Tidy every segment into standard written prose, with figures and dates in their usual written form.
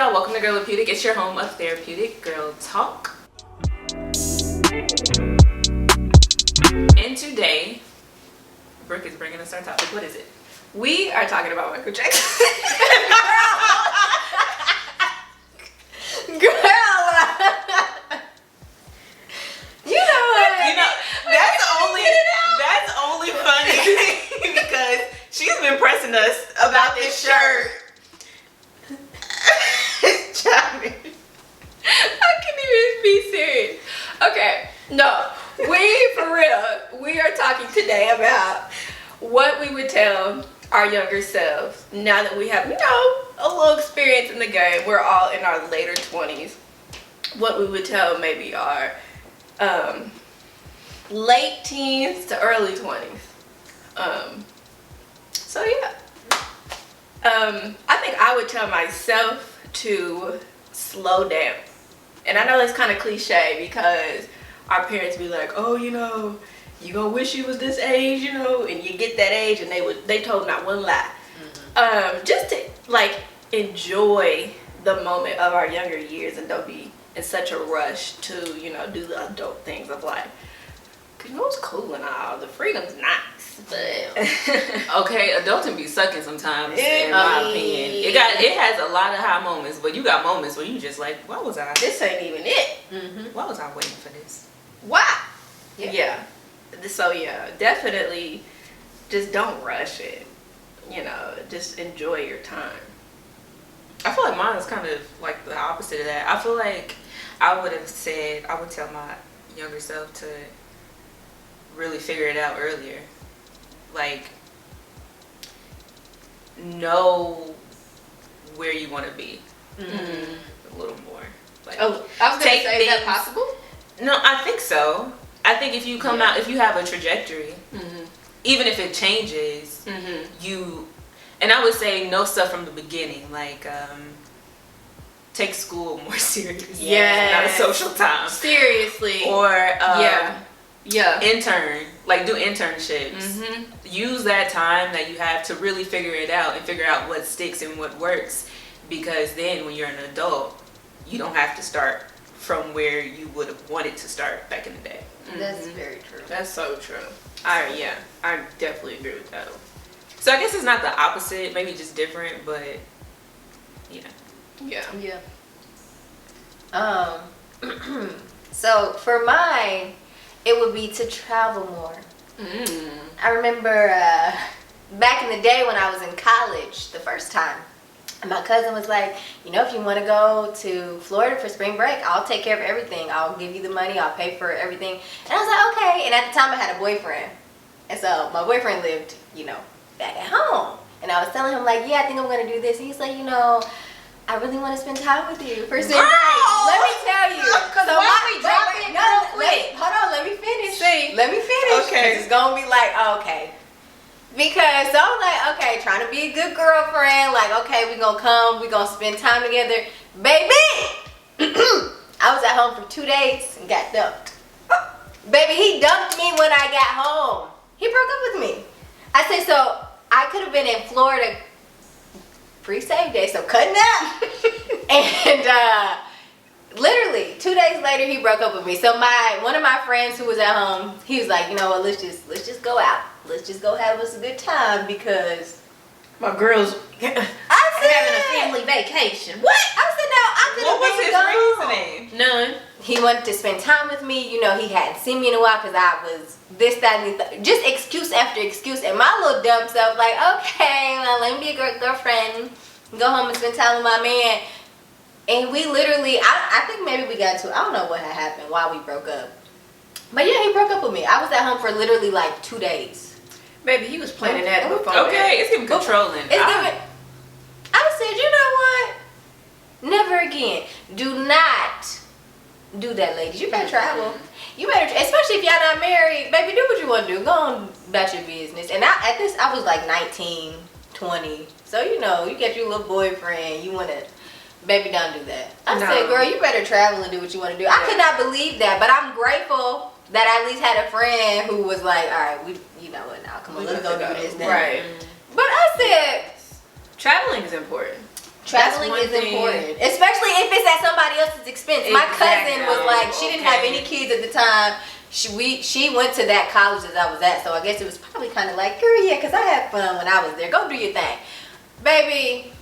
y'all? Welcome to Girlopeutic. It's your home of therapeutic girl talk. And today, Brooke is bringing us our topic. What is it? We are talking about Michael Jackson. Girl. You know what? You know, that's only funny because she's been pressing us about this shirt. I can't even be serious. Okay, no, we are talking today about what we would tell our younger selves now that we have, a little experience in the game. We're all in our later 20s. What we would tell maybe our late teens to early 20s. So yeah. I think I would tell myself to slow down. And I know that's kind of cliche because our parents be like, oh, you gonna wish you was this age, and you get that age, and they told not one lie. Mm-hmm. Just to enjoy the moment of our younger years and don't be in such a rush to, do the adult things of life. Cause it's cool and all, the freedom's nice, but okay, adulting be sucking sometimes. In my opinion, it has a lot of high moments, but you got moments where you just like, why was I? This ain't even it. Mm-hmm. Why was I waiting for this? Why? Yeah. So yeah, definitely, just don't rush it. Just enjoy your time. I feel like mine is kind of like the opposite of that. I feel like I would tell my younger self to really figure it out earlier. Like, know where you want to be. Mm-hmm. A little more. Like, I was going to say, is that possible? No, I think so. I think if you come out, if you have a trajectory, mm-hmm. even if it changes, mm-hmm. And I would say know stuff from the beginning, like take school more seriously. Yeah, not a social time. Seriously. Or yeah. Intern, like do internships. Mm-hmm. Use that time that you have to really figure it out and figure out what sticks and what works. Because then when you're an adult, you don't have to start from where you would have wanted to start back in the day. That's very true. That's so true. I definitely agree with that. So I guess it's not the opposite, maybe just different, but Yeah. So for mine, it would be to travel more. I remember back in the day when I was in college the first time, my cousin was like, if you want to go to Florida for spring break, I'll take care of everything. I'll give you the money. I'll pay for everything. And I was like, okay. And at the time I had a boyfriend. And so my boyfriend lived, back at home. And I was telling him like, yeah, I think I'm going to do this. And he's like, I really want to spend time with you for spring break. Let me tell you. So hold on, let me finish. Let me finish. Okay. It's going to be like, okay. Because so I'm like, okay, trying to be a good girlfriend. Like, okay, we're going to come. We're going to spend time together. Baby! I was at home for 2 days and got dumped. Baby, he dumped me when I got home. He broke up with me. I said, so I could have been in Florida free save day, so cutting up. And literally 2 days later he broke up with me. So one of my friends who was at home, he was like, what, let's just go out. Let's just go have us a good time because my girl's having a family vacation. What? I said no, I could have been gone. What was his reasoning? None. He wanted to spend time with me. He hadn't seen me in a while because I was this, that, and the other. Just excuse after excuse. And my little dumb self like, okay, well, let me be a girlfriend. Go home and spend time with my man. And we literally, I think maybe we got to, I don't know what had happened, why we broke up. But yeah, he broke up with me. I was at home for literally like 2 days. Baby, he was planning that before. Okay, it's getting controlling. I said, never again. Do not do that, ladies. You better travel. You better, especially if y'all not married. Baby, do what you want to do. Go on about your business. And I was like 19, 20. So, you get your little boyfriend. You want to, baby, don't do that. I said, girl, you better travel and do what you want to do. I could not believe that, but I'm grateful that I at least had a friend who was like, all right, you know what, now come on, let's go do this now. Right. But I said, traveling is important. Traveling is important, especially if it's at somebody else's expense. My cousin was like, she didn't have any kids at the time. She went to that college that I was at, so I guess it was probably kind of like, girl, yeah, because I had fun when I was there. Go do your thing. Baby,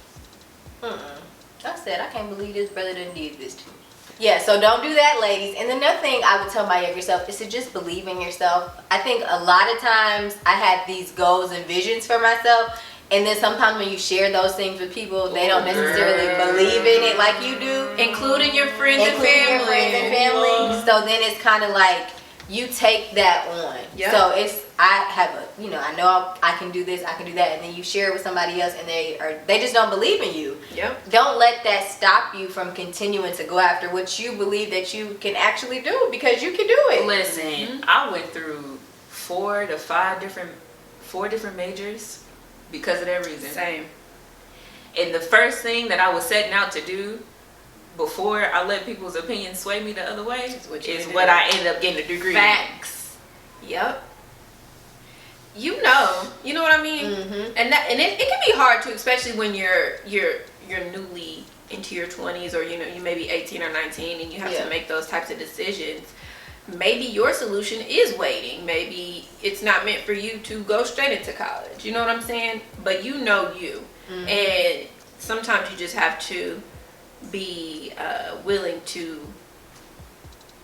I said, I can't believe this brother done did this to me. Yeah, so don't do that, ladies. And another thing I would tell my younger self is to just believe in yourself. I think a lot of times I had these goals and visions for myself, and then sometimes when you share those things with people, they don't necessarily believe in it like you do. Including your friends and family. So then it's kind of like you take that on. Yep. So I have I know I can do this, I can do that, and then you share it with somebody else, and they just don't believe in you. Yep. Don't let that stop you from continuing to go after what you believe that you can actually do, because you can do it. Listen, I went through 4 different majors because of that reason. Same. And the first thing that I was setting out to do before I let people's opinions sway me the other way is what I ended up getting a degree. Facts. Yep. You know what I mean? Mm-hmm. And it can be hard too, especially when you're newly into your 20s, or you may be 18 or 19 and you have to make those types of decisions. Maybe your solution is waiting. Maybe it's not meant for you to go straight into college. You know what I'm saying? But you. Mm-hmm. And sometimes you just have to be willing to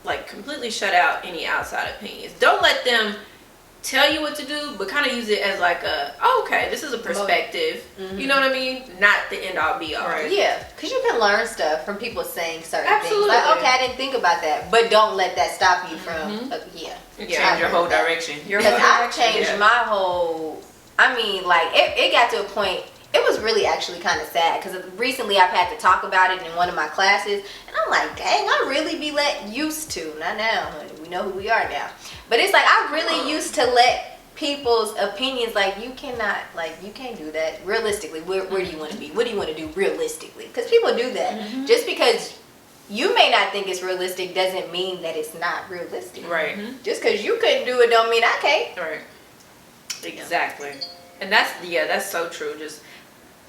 like completely shut out any outside opinions. Don't let them tell you what to do, but kind of use it as like okay, this is a perspective. Mm-hmm. You know what I mean? Not the end all be all. Right. Yeah, because you can learn stuff from people saying certain things. Like, okay, I didn't think about that, but don't let that stop you from change your whole direction. Because I changed my whole. I mean, like it got to a point. It was really actually kind of sad, because recently I've had to talk about it in one of my classes, and I'm like, dang, I really be used to, not now, honey, we know who we are now, but it's like I really used to let people's opinions, like, you can't do that realistically. Where do you want to be? What do you want to do realistically? Because people do that. Mm-hmm. Just because you may not think it's realistic doesn't mean that it's not realistic. Right. Mm-hmm. Just because you couldn't do it don't mean I can't. Right. Exactly. And that's so true. Just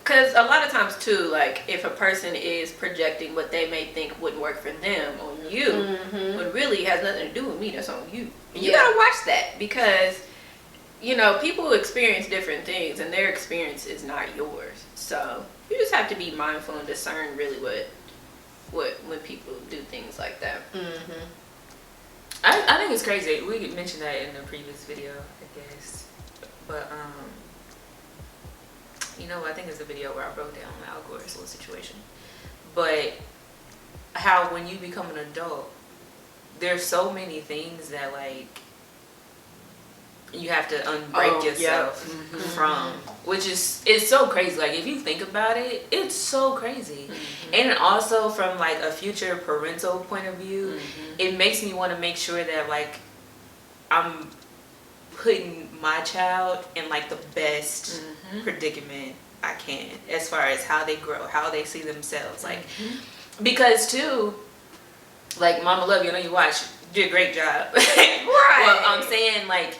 because a lot of times too, like if a person is projecting what they may think wouldn't work for them on you, when really has nothing to do with me, that's on you. And you gotta watch that, because people experience different things, and their experience is not yours. So you just have to be mindful and discern really what when people do things like that. Mm-hmm. I think it's crazy. We mentioned that in the previous video, I guess, but I think it's a video where I broke down Al Gore's little situation. But how when you become an adult, there's so many things that like you have to unbreak yourself from, which it's so crazy. Like if you think about it, it's so crazy. Mm-hmm. And also from like a future parental point of view, it makes me want to make sure that like I'm putting my child in like the best predicament I can, as far as how they grow, how they see themselves, like because too, like Mama Love You, I know you watch, you did a great job. Right. Well, I'm saying like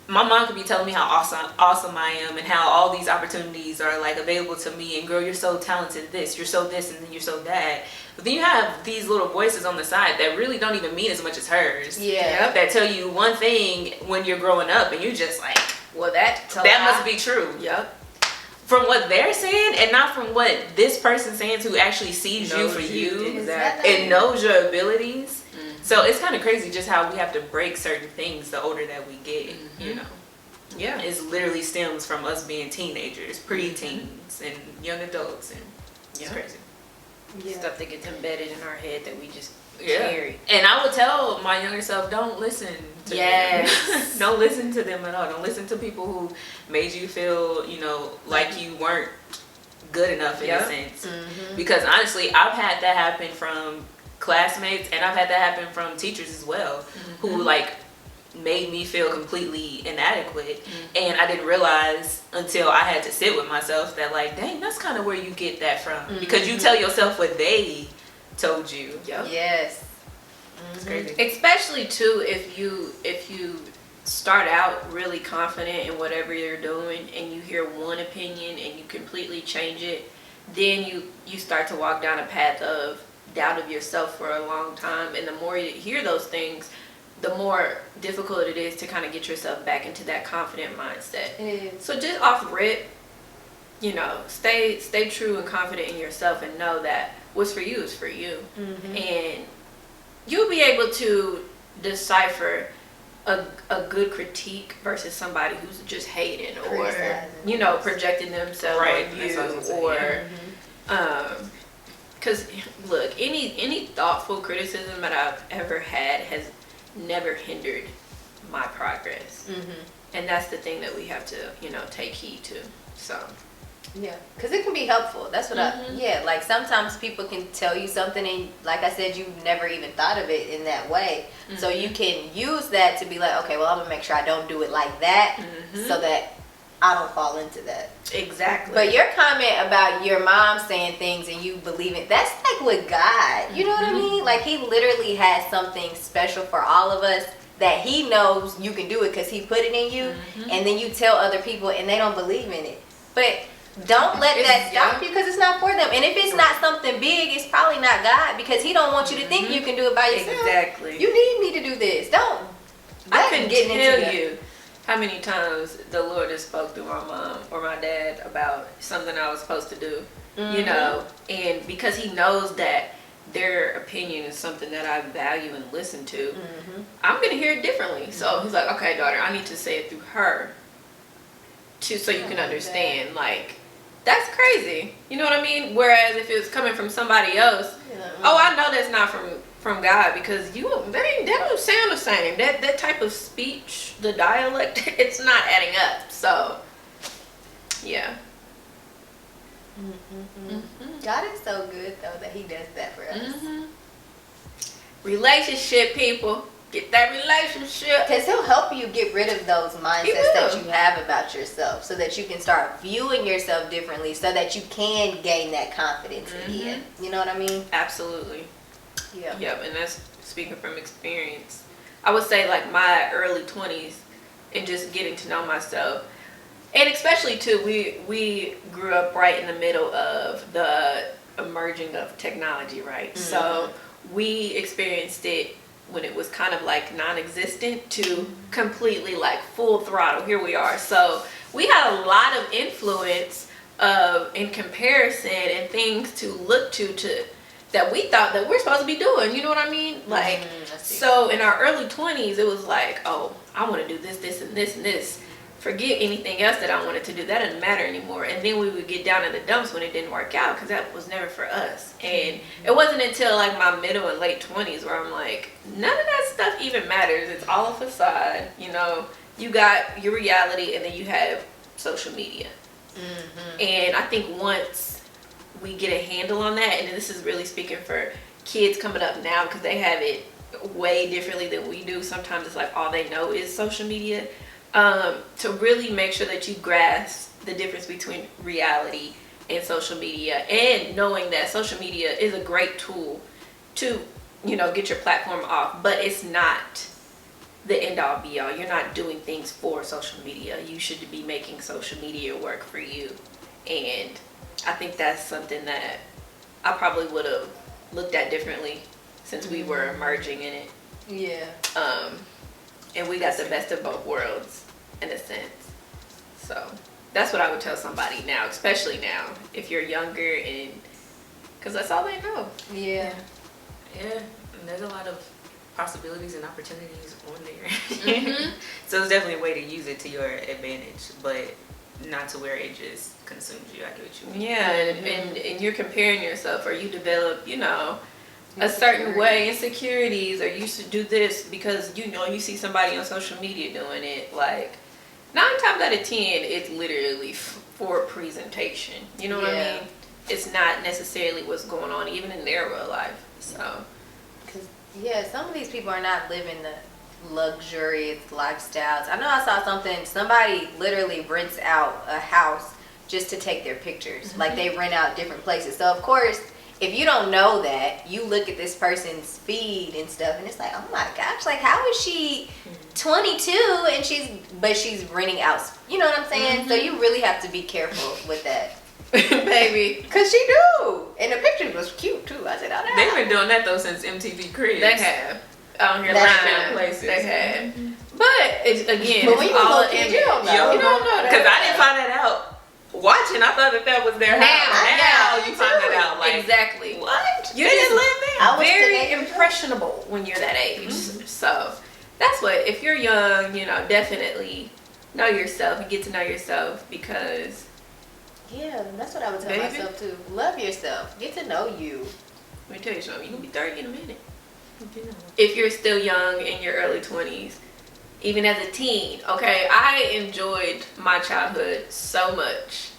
my mom could be telling me how awesome I am, and how all these opportunities are like available to me, and girl, you're so talented, you're so this, and then you're so that. But then you have these little voices on the side that really don't even mean as much as hers. Yeah. That tell you one thing when you're growing up, and you just like, well, that must be true. Yep. From what they're saying, and not from what this person's saying, who actually sees you for you and knows your abilities. Mm-hmm. So it's kind of crazy just how we have to break certain things the older that we get. Yeah, it literally stems from us being teenagers, pre-teens, and young adults, and it's crazy. Stuff that gets embedded in our head that we just carry. And I would tell my younger self, don't listen to them. Don't listen to them at all. Don't listen to people who made you feel, like you weren't good enough in a sense. Because honestly, I've had that happen from classmates, and I've had that happen from teachers as well, who like made me feel completely inadequate. And I didn't realize until I had to sit with myself that like, dang, that's kind of where you get that from. Because you tell yourself what they told you. Yes. It's crazy. Especially too if you start out really confident in whatever you're doing, and you hear one opinion and you completely change it, then you start to walk down a path of doubt of yourself for a long time. And the more you hear those things, the more difficult it is to kind of get yourself back into that confident mindset. So just off rip, you know, stay true and confident in yourself, and know that what's for you is for you. And you'll be able to decipher a good critique versus somebody who's just hating or, you know, projecting themselves on you, or because look, any thoughtful criticism that I've ever had has never hindered my progress. And that's the thing that we have to, you know, take heed to. So yeah, because it can be helpful. That's what like sometimes people can tell you something, and like I said, you've never even thought of it in that way. So you can use that to be like, okay, well, I'm gonna make sure I don't do it like that, so that I don't fall into that. Exactly. But your comment about your mom saying things and you believe it, that's like with God. You know what I mean? Like, he literally has something special for all of us that he knows you can do it because he put it in you. And then you tell other people and they don't believe in it. But don't let that stop you, because it's not for them. And if it's not something big, it's probably not God, because he don't want you to think you can do it by yourself. Exactly. You need me to do this. Don't. I couldn't tell you how many times the Lord has spoke through my mom or my dad about something I was supposed to do, you know, and because he knows that their opinion is something that I value and listen to, I'm going to hear it differently. So he's like, okay, daughter, I need to say it through her so you can understand. Like, that's crazy. You know what I mean? Whereas if it was coming from somebody else, oh, I know that's not from God, because that don't sound the same. That type of speech, the dialect, it's not adding up. So, yeah. God is so good, though, that he does that for us. Relationship, people. Get that relationship. Because he'll help you get rid of those mindsets that you have about yourself, so that you can start viewing yourself differently, so that you can gain that confidence again. You know what I mean? Absolutely. Yeah. Yep, and that's speaking from experience. I would say like my early 20s and just getting to know myself. And especially too, we grew up right in the middle of the emerging of technology, right? So we experienced it when it was kind of like non-existent to completely like full throttle. Here we are. So we had a lot of influence in comparison and things to look to that we thought that we're supposed to be doing. You know what I mean? Like, so in our early 20s, it was like, oh, I want to do this, this, and this, and this. Forget anything else that I wanted to do. That didn't matter anymore. And then we would get down in the dumps when it didn't work out, because that was never for us. And it wasn't until like my middle and late 20s where I'm like, none of that stuff even matters. It's all a facade. You know, you got your reality, and then you have social media. And I think once we get a handle on that, and this is really speaking for kids coming up now, because they have it way differently than we do. Sometimes it's like all they know is social media. To really make sure that you grasp the difference between reality and social media, and knowing that social media is a great tool to, you know, get your platform off, but it's not the end all be all. You're not doing things for social media. You should be making social media work for you. And I think that's something that I probably would have looked at differently since we were emerging in it. Yeah. And we got the best of both worlds, in a sense. So that's what I would tell somebody now, especially now, if you're younger, and because that's all they know. Yeah. Yeah, and there's a lot of possibilities and opportunities on there. So it's definitely a way to use it to your advantage, but not to where it just consumes you. I get what you mean. Yeah, and you're comparing yourself, or you develop, you know, a certain way, insecurities, or you should do this because you know you see somebody on social media doing it. Like 9 times out of 10, it's literally for presentation. You know what I mean? It's not necessarily what's going on even in their real life. So, because some of these people are not living the luxurious lifestyles. I know I saw somebody literally rents out a house just to take their pictures. Like, they rent out different places. So of course, if you don't know that, you look at this person's feed and stuff, and it's like, oh my gosh, like, how is she 22 and she's renting out? You know what I'm saying? So you really have to be careful with that. Baby. Cause she do. And the pictures was cute too. I said, oh, that. They've been doing that though since MTV Cribs. They have. Out here That's lying true. places. They have. But it's, again, But when it's you all a little kid, you don't know. You don't know that. Because I didn't find that out watching. I thought that was their house. Now you find that out. Like, exactly. what? You They just didn't live there. I was very today. impressionable when you're that age. So that's what, if you're young, you know, definitely know yourself and get to know yourself, because Yeah, that's what I would tell Baby. myself too. Love yourself. Get to know you. let me tell you something, you're gonna be 30 in a minute. If you're still young in your early 20s, even as a teen, okay, I enjoyed my childhood so much,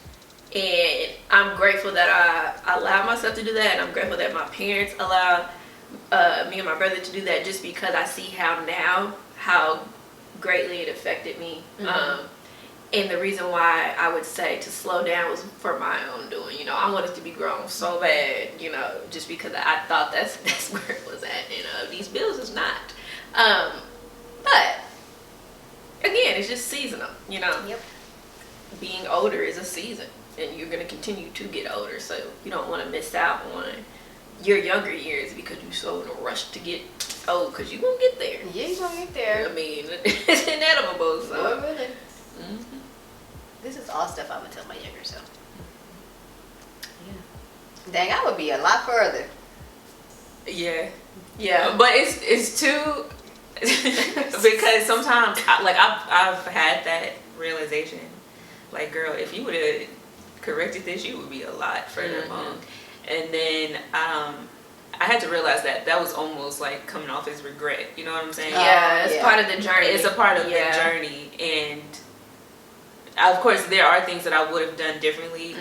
and I'm grateful that I allowed myself to do that, and I'm grateful that my parents allowed me and my brother to do that, just because I see how greatly it affected me. And the reason why I would say to slow down was for my own doing. You know, I wanted to be grown so bad, you know, just because I thought that's where it was at. You know, these bills is not. But again, it's just seasonal, you know. Yep. Being older is a season, and you're going to continue to get older, so you don't want to miss out on your younger years because you're so in a rush to get old, because you're going to get there. Yeah, you gonna get there. I mean, it's inevitable, so. Boy, really. This is all stuff I would tell my younger self. Yeah. Dang, I would be a lot further. Yeah. Yeah. But it's too because sometimes I've had that realization. Like, girl, if you would have corrected this, you would be a lot further along. And then I had to realize that was almost like coming off as regret. You know what I'm saying? Yeah, it's part of the journey. It's a part of the journey, and of course there are things that I would have done differently,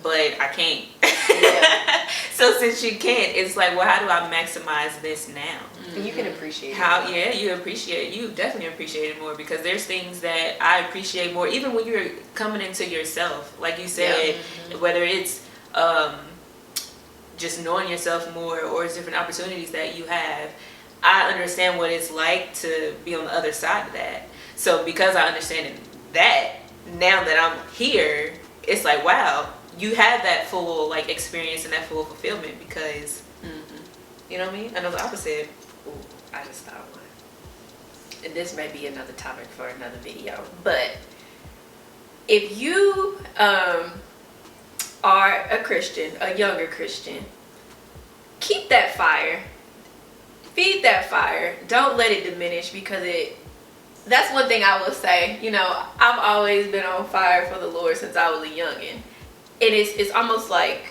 but I can't. Yeah. So since you can't, it's like, well, how do I maximize this now? And you can appreciate How? it. Yeah, you definitely appreciate it more, because there's things that I appreciate more, even when you're coming into yourself, like you said, whether it's just knowing yourself more, or it's different opportunities that you have. I understand what it's like to be on the other side of that. So because I understand that, now that I'm here, it's like, wow, you have that full like experience and that full fulfillment, because you know what I mean? I know the opposite. Ooh, I just thought one. And this may be another topic for another video, but if you are a Christian, a younger Christian, keep that fire. Feed that fire. Don't let it diminish, because that's one thing I will say. You know, I've always been on fire for the Lord since I was a youngin'. And it's almost like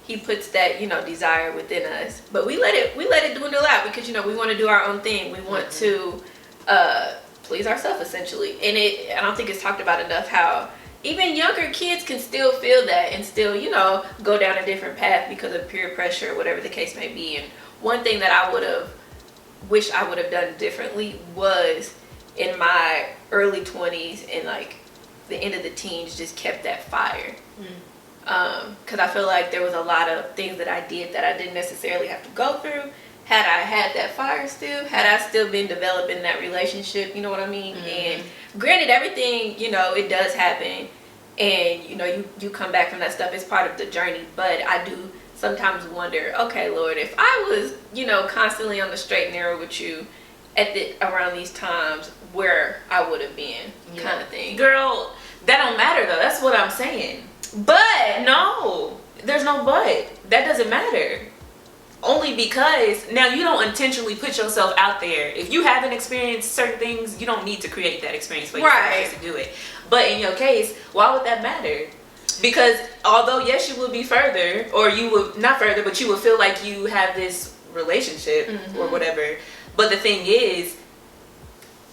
He puts that, you know, desire within us, but we let it dwindle out, because, you know, we want to do our own thing. We want to please ourselves, essentially. And I don't think it's talked about enough how even younger kids can still feel that and still, you know, go down a different path because of peer pressure or whatever the case may be. And one thing that I wish I would have done differently was in my early 20s and like the end of the teens, just kept that fire. Because I feel like there was a lot of things that I did that I didn't necessarily have to go through. Had I had that fire still, had I still been developing that relationship, you know what I mean? And granted, everything, you know, it does happen, and you know, you come back from that stuff. It's part of the journey. But I do sometimes wonder, okay, Lord, if I was, you know, constantly on the straight and narrow with you around these times, where I would have been, kind of thing. Girl, that don't matter though. That's what I'm saying. But no, there's no but. That doesn't matter. Only because now you don't intentionally put yourself out there. If you haven't experienced certain things, you don't need to create that experience for yourself to do it. But in your case, why would that matter? Because although yes, you will be further, or you will not further, but you will feel like you have this relationship or whatever. But the thing is,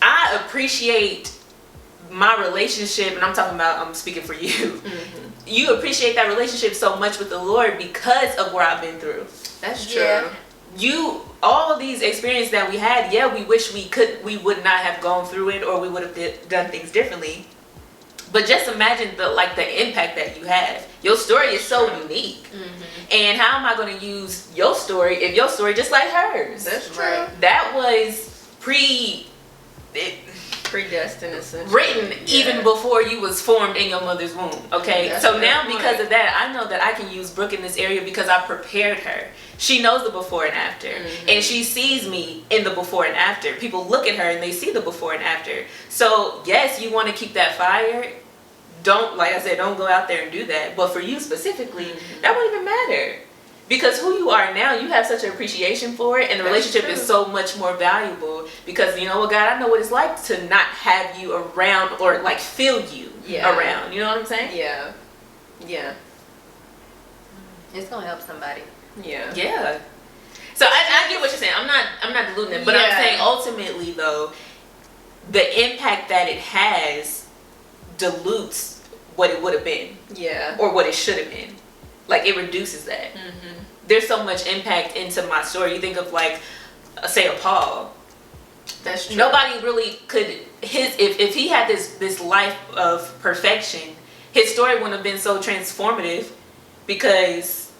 I appreciate my relationship, and I'm speaking for you. You appreciate that relationship so much with the Lord because of where I've been through. That's true. Yeah. All of these experiences that we had, we wish we would not have gone through it, or we would have done things differently. But just imagine the impact that you have. Your story is so unique. And how am I going to use your story if your story just like hers? That's true. That was predestined, essentially. Written even before you was formed in your mother's womb. Okay, That's so a now good because point. of that, I know that I can use Brooke in this area because I prepared her. She knows the before and after, and she sees me in the before and after. People look at her and they see the before and after. So yes, you want to keep that fire. Don't, like I said, don't go out there and do that. But for you specifically, that won't even matter. Because who you are now, you have such an appreciation for it, and the relationship is so much more valuable. Because you know what, God, I know what it's like to not have you around or like feel you around. You know what I'm saying? Yeah. Yeah. It's gonna help somebody. Yeah. Yeah. So I get what you're saying. I'm not diluting it, but I'm saying ultimately though, the impact that it has dilutes what it would have been. Yeah. Or what it should have been. Like it reduces that. There's so much impact into my story. You think of like, say a Paul. That's true. Nobody really could if he had this life of perfection, his story wouldn't have been so transformative because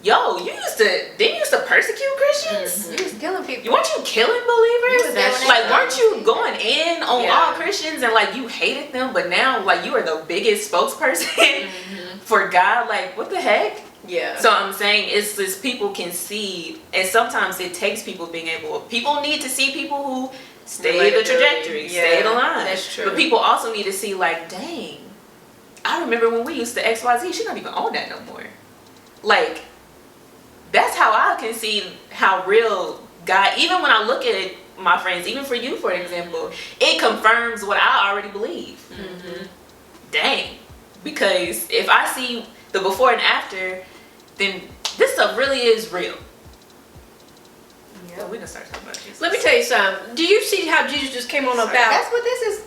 didn't you used to persecute Christians? You was killing people. Weren't you killing believers? You was Like weren't you going in on all Christians and like you hated them, but now like you are the biggest spokesperson for God? Like what the heck? Yeah. So I'm saying it's this people can see, and sometimes it takes people people need to see people who stay the trajectory, stay the line. That's true. But people also need to see like, dang, I remember when we used to XYZ, she's not even on that no more. Like, that's how I can see how real God, even when I look at my friends, even for you, for example, it confirms what I already believe. Dang. Because if I see the before and after, then this stuff really is real. Yeah, we can start talking about Jesus. Let me tell you something. Do you see how Jesus just came on about? That's what this is.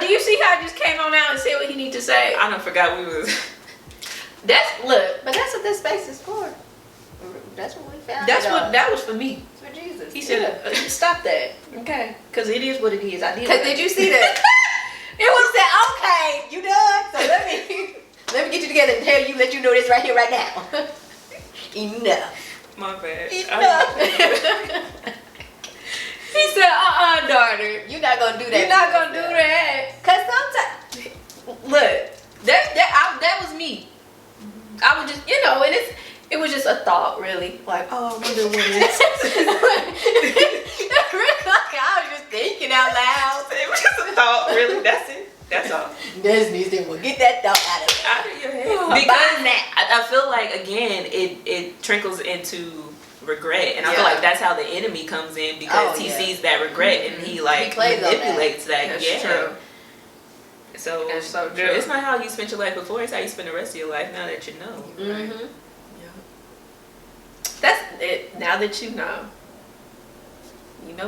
Do you see how he just came on out and said what he need to say? I done forgot we was. Look. But that's what this space is for. That's what we found. That was for me. It's for Jesus. He said, stop that. Okay. Because it is what it is. I did. Because did you see that? It was that, okay, you done? So let me get you together and let you know this right here, right now. Enough. My bad. Enough. He said, daughter. You're not going to do that. You're not going to do that. Because sometimes. Look, that was me. I would just, and it was just a thought, really. Like, I wonder what it is. I was just thinking out loud. It was just a thought, really. That's it. That's all. Disney said, well, get that thought Out of your head. Because I feel like, again, it trickles into regret. And I feel like that's how the enemy comes in because he sees that regret and he manipulates that. That's true. So, That's so true. It's not how you spent your life before, it's how you spend the rest of your life now that you know. Mm-hmm. That's it. Now that you know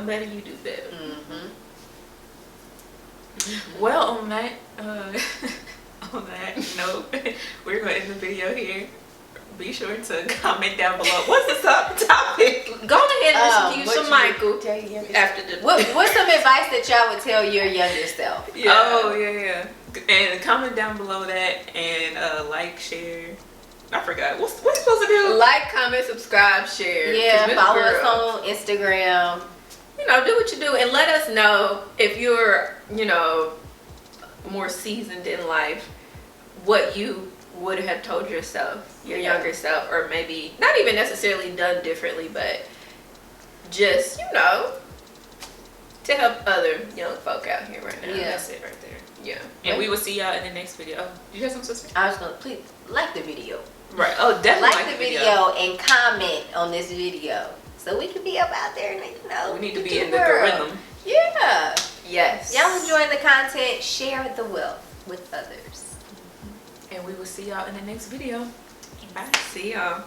better, you do better. Mm-hmm. Well, on that note, we're going to end the video here. Be sure to comment down below. What's the topic? Go ahead and listen to you some Michael After what's some advice that y'all would tell your younger self? Yeah. Oh, yeah. And comment down below that and like, share. I forgot. What's you supposed to do? Like, comment, subscribe, share. Yeah, follow us on Instagram. Do what you do and let us know if you're, more seasoned in life, what you would have told yourself, your younger self, or maybe not even necessarily done differently, but just, to help other young folk out here right now. Yeah. That's it right there. Yeah. And we will see y'all in the next video. Oh, you have something to say? I was going to please like the video. Right. Oh, definitely Like the video and comment on this video so we can be up out there and we need to be in the rhythm. Yeah. Yes. Y'all enjoying the content, share the wealth with others. And we will see y'all in the next video. Bye. See y'all.